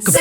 Good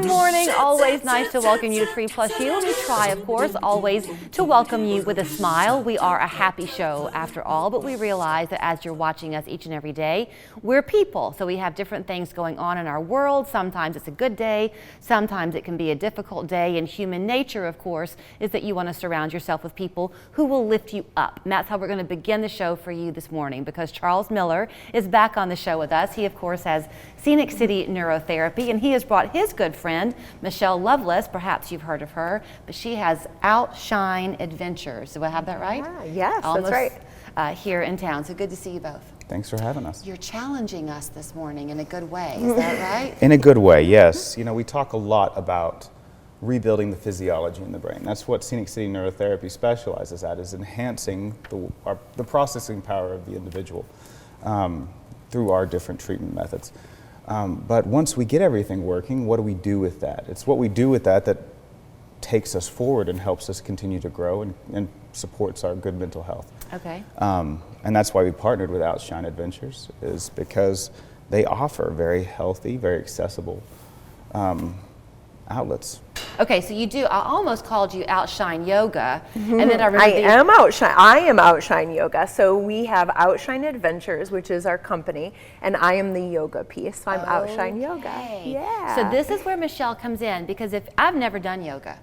morning. Always nice to welcome you to Tree Plus You. And we try, of course, always to welcome you with a smile. We are a happy show after all, but we realize that as you're watching us each and every day, we're people. So we have different things going on in our world. Sometimes it's a good day. Sometimes it can be a difficult day. And human nature, of course, is that you want to surround yourself with people who will lift you up. And that's how we're going to begin the show for you this morning, because Charles Miller is back on the show with us. He, of course, has Scenic City Neurotherapy, and he has brought his good friend, Michelle Loveless. Perhaps you've heard of her, but she has Outshine Adventures. Do I have that right? Yes, Almost, that's right. Here in town. So good to see you both. Thanks for having us. You're challenging us this morning in a good way. Is that right? In a good way, yes. You know, we talk a lot about rebuilding the physiology in the brain. That's what Scenic City Neurotherapy specializes at, is enhancing the processing power of the individual through our different treatment methods. But once we get everything working, what do we do with that? It's what we do with that that takes us forward and helps us continue to grow and supports our good mental health. Okay. And that's why we partnered with Outshine Adventures, is because they offer very healthy, very accessible outlets. Okay, so you do. I almost called you Outshine Yoga, and then I remember I am Outshine Yoga. So we have Outshine Adventures, which is our company, and I am the yoga piece. So I'm Outshine Yoga. Yeah. So this is where Michelle comes in, because if I've never done yoga.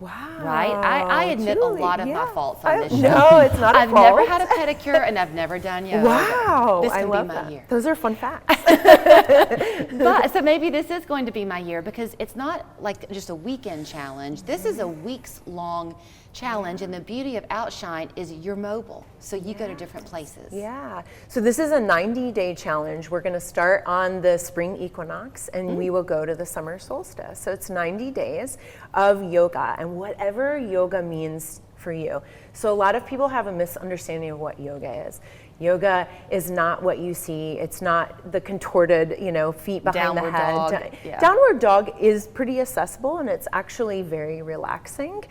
Wow. Right? I admit Julie, a lot of my faults on this show. No, it's not I've never had a pedicure and I've never done yoga. Wow. This can I love be my that. year. Those are fun facts. But so maybe this is going to be my year, because it's not like just a weekend challenge. This is a weeks-long challenge, and the beauty of Outshine is you're mobile, so you go to different places. Yeah. So this is a 90-day challenge. We're going to start on the spring equinox, and we will go to the summer solstice. So it's 90 days of yoga, and whatever yoga means for you. So a lot of people have a misunderstanding of what yoga is. Yoga is not what you see. It's not the contorted, feet behind Downward the head. dog. Yeah. Downward dog is pretty accessible, and it's actually very relaxing.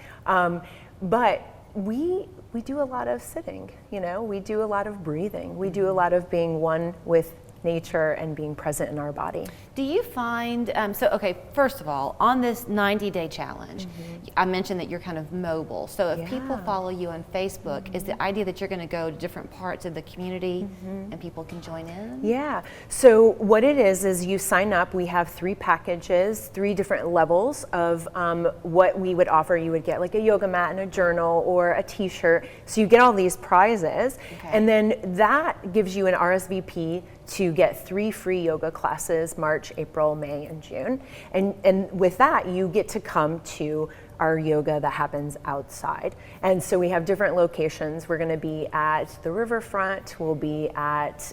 But we do a lot of sitting, we do a lot of breathing. We do a lot of being one with nature and being present in our body. Do you find, okay, first of all, on this 90-day challenge, I mentioned that you're kind of mobile. So if people follow you on Facebook, is the idea that you're going to go to different parts of the community and people can join in? Yeah. So what it is you sign up. We have 3 packages, 3 different levels of what we would offer. You would get like a yoga mat and a journal or a t-shirt. So you get all these prizes. Okay. And then that gives you an RSVP to get 3 free yoga classes, March, April, May, and June. And with that, you get to come to our yoga that happens outside. And so we have different locations. We're gonna be at the riverfront, we'll be at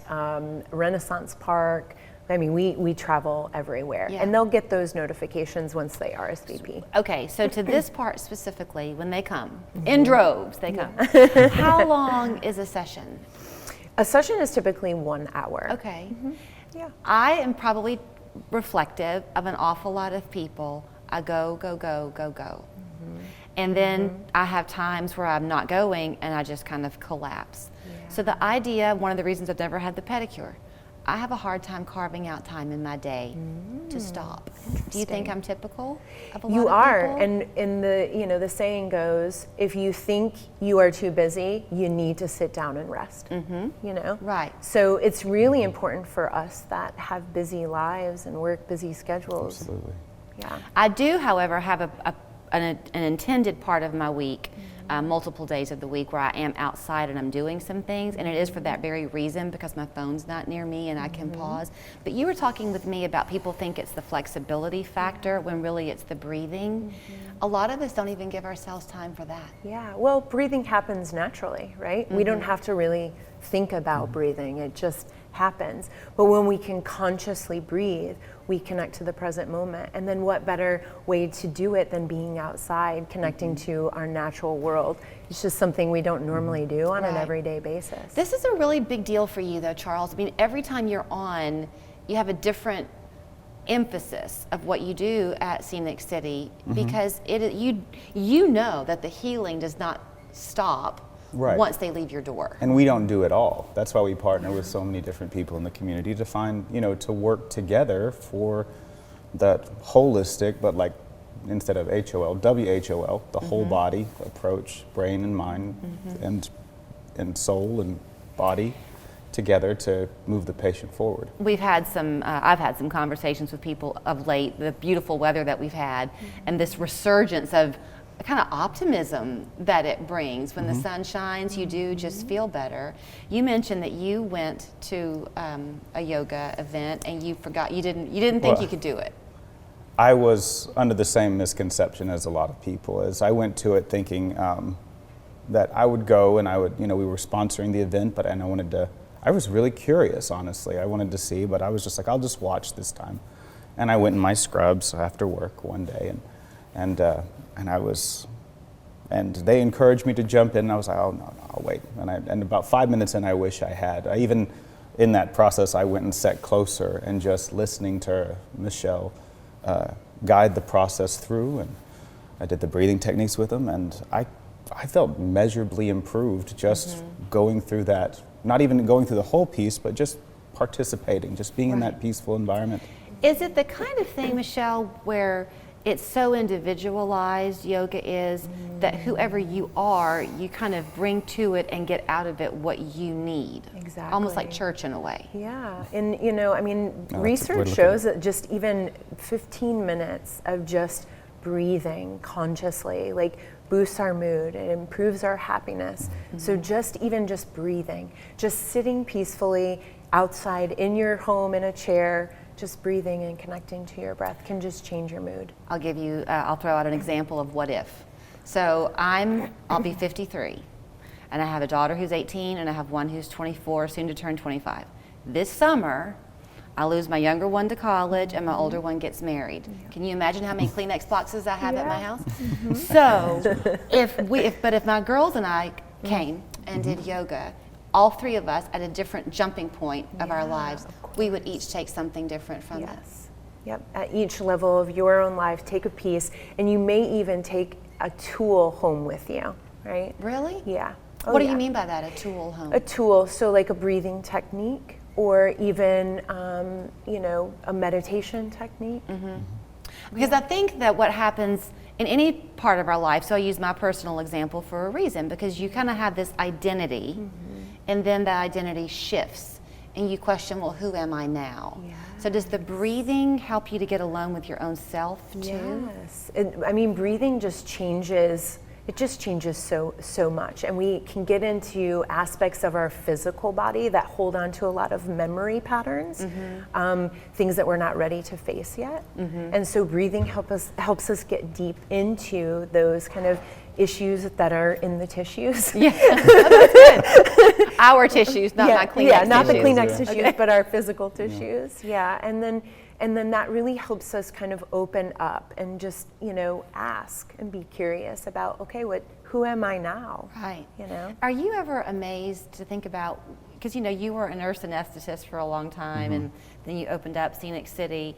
Renaissance Park. I mean, we travel everywhere, and they'll get those notifications once they RSVP. Okay, so to this part specifically, when they come, in droves they come, how long is a session? A session is typically 1 hour. Okay. Yeah. I am probably reflective of an awful lot of people. I go. And then I have times where I'm not going and I just kind of collapse. Yeah. So the idea, one of the reasons I've never had the pedicure, I have a hard time carving out time in my day to stop. Do you think I'm typical of a lot of people? You are, and in the saying goes, if you think you are too busy, you need to sit down and rest. Right. So it's really important for us that have busy lives and work busy schedules. Absolutely. Yeah. I do, however, have an intended part of my week, multiple days of the week, where I am outside and I'm doing some things, and it is for that very reason, because my phone's not near me and I can pause. But you were talking with me about people think it's the flexibility factor when really it's the breathing. A lot of us don't even give ourselves time for that. Yeah, well, breathing happens naturally, right? We don't have to really think about breathing, it just happens. But when we can consciously breathe, we connect to the present moment. And then what better way to do it than being outside, connecting to our natural world. It's just something we don't normally do on an everyday basis. This is a really big deal for you though, Charles. I mean, every time you're on, you have a different emphasis of what you do at Scenic City, because you know that the healing does not stop once they leave your door. And we don't do it all. That's why we partner with so many different people in the community to find, to work together for that holistic, but like instead of HOL, WHOL, the whole body approach, brain and mind and soul and body together to move the patient forward. We've had some, I've had some conversations with people of late, the beautiful weather that we've had, and this resurgence of kind of optimism that it brings. When the sun shines, you do just feel better. You mentioned that you went to a yoga event and you forgot, you didn't think you could do it. I was under the same misconception as a lot of people. As I went to it thinking that I would go and I would, we were sponsoring the event, but I was really curious, honestly. I wanted to see, but I was just like, I'll just watch this time. And I went in my scrubs after work one day, and they encouraged me to jump in, and I was like, oh, no, I'll wait. And about 5 minutes in, I wish I had. In that process, I went and sat closer and just listening to Michelle guide the process through, and I did the breathing techniques with them, and I felt measurably improved just going through that, not even going through the whole piece, but just participating, just being in that peaceful environment. Is it the kind of thing, Michelle, where it's so individualized, yoga is, that whoever you are, you kind of bring to it and get out of it what you need? Exactly. Almost like church in a way. Yeah, and research shows that just even 15 minutes of just breathing consciously, like, boosts our mood, it improves our happiness. So just breathing, just sitting peacefully outside in your home in a chair, just breathing and connecting to your breath can just change your mood. I'll throw out an example of what if. So I'll be 53, and I have a daughter who's 18, and I have one who's 24, soon to turn 25. This summer, I lose my younger one to college, and my older one gets married. Can you imagine how many Kleenex boxes I have at my house? So, if my girls and I came and did yoga, all three of us at a different jumping point of our lives, we would each take something different from this. Yep. At each level of your own life, take a piece, and you may even take a tool home with you, right? Really? Yeah. What do you mean by that, a tool home? A tool, so like a breathing technique, or even, a meditation technique. Because I think that what happens in any part of our life, so I use my personal example for a reason, because you kind of have this identity, and then that identity shifts, and you question, well, who am I now? Yeah. So does the breathing help you to get alone with your own self too? Yes. Breathing just changes. It just changes so much, and we can get into aspects of our physical body that hold on to a lot of memory patterns, things that we're not ready to face yet. And so breathing helps us get deep into those kind of issues that are in the tissues. Yeah, that's good. Our tissues, not my Kleenex tissues. Yeah, not the Kleenex tissues, but our physical tissues. Yeah, and then that really helps us kind of open up and just, ask and be curious about, okay, who am I now? Right. Are you ever amazed to think about, because you were a nurse anesthetist for a long time, and then you opened up Scenic City.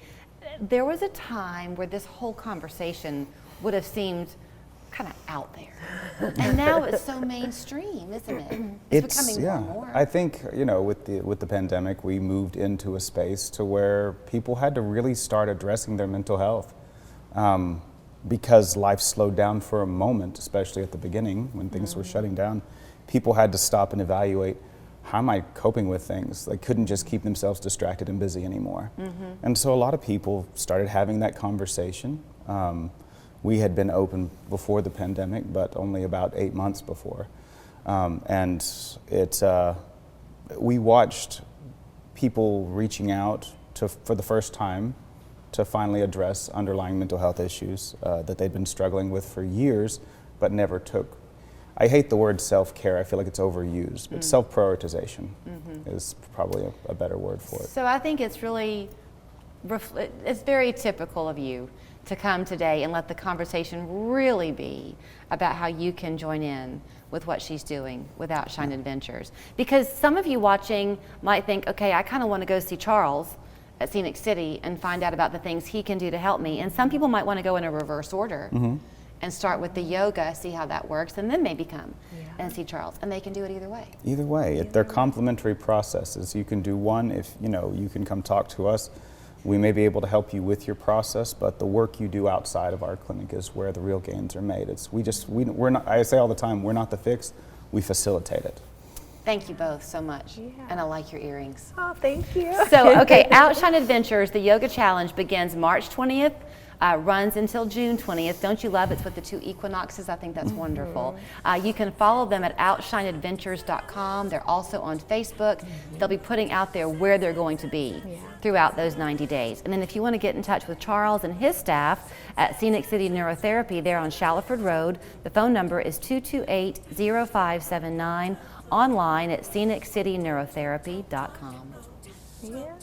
There was a time where this whole conversation would have seemed kind of out there, and now it's so mainstream, isn't it? It's becoming more and more. I think with the pandemic, we moved into a space to where people had to really start addressing their mental health, because life slowed down for a moment, especially at the beginning when things were shutting down. People had to stop and evaluate, how am I coping with things? They couldn't just keep themselves distracted and busy anymore. And so a lot of people started having that conversation. We had been open before the pandemic, but only about 8 months before. And we watched people reaching out for the first time to finally address underlying mental health issues that they'd been struggling with for years, but never took. I hate the word self-care, I feel like it's overused, but self-prioritization is probably a better word for it. So I think it's really, it's very typical of you to come today and let the conversation really be about how you can join in with what she's doing with Outshine Adventures. Because some of you watching might think, okay, I kind of want to go see Charles at Scenic City and find out about the things he can do to help me. And some people might want to go in a reverse order and start with the yoga, see how that works, and then maybe come and see Charles. And they can do it either way. Either way, they're complementary processes. You can do one if, you can come talk to us. We may be able to help you with your process, but the work you do outside of our clinic is where the real gains are made. We're not, I say all the time, we're not the fix, we facilitate it. Thank you both so much. And I like your earrings. Oh, thank you. So, okay, Outshine Adventures, the yoga challenge begins March 20th, runs until June 20th. Don't you love it's with the 2 equinoxes? I think that's wonderful. You can follow them at outshineadventures.com. They're also on Facebook. They'll be putting out there where they're going to be throughout those 90 days. And then if you want to get in touch with Charles and his staff at Scenic City Neurotherapy, they're on Shallowford Road. The phone number is 228-0579. Online at sceniccityneuroTherapy.com. Yeah.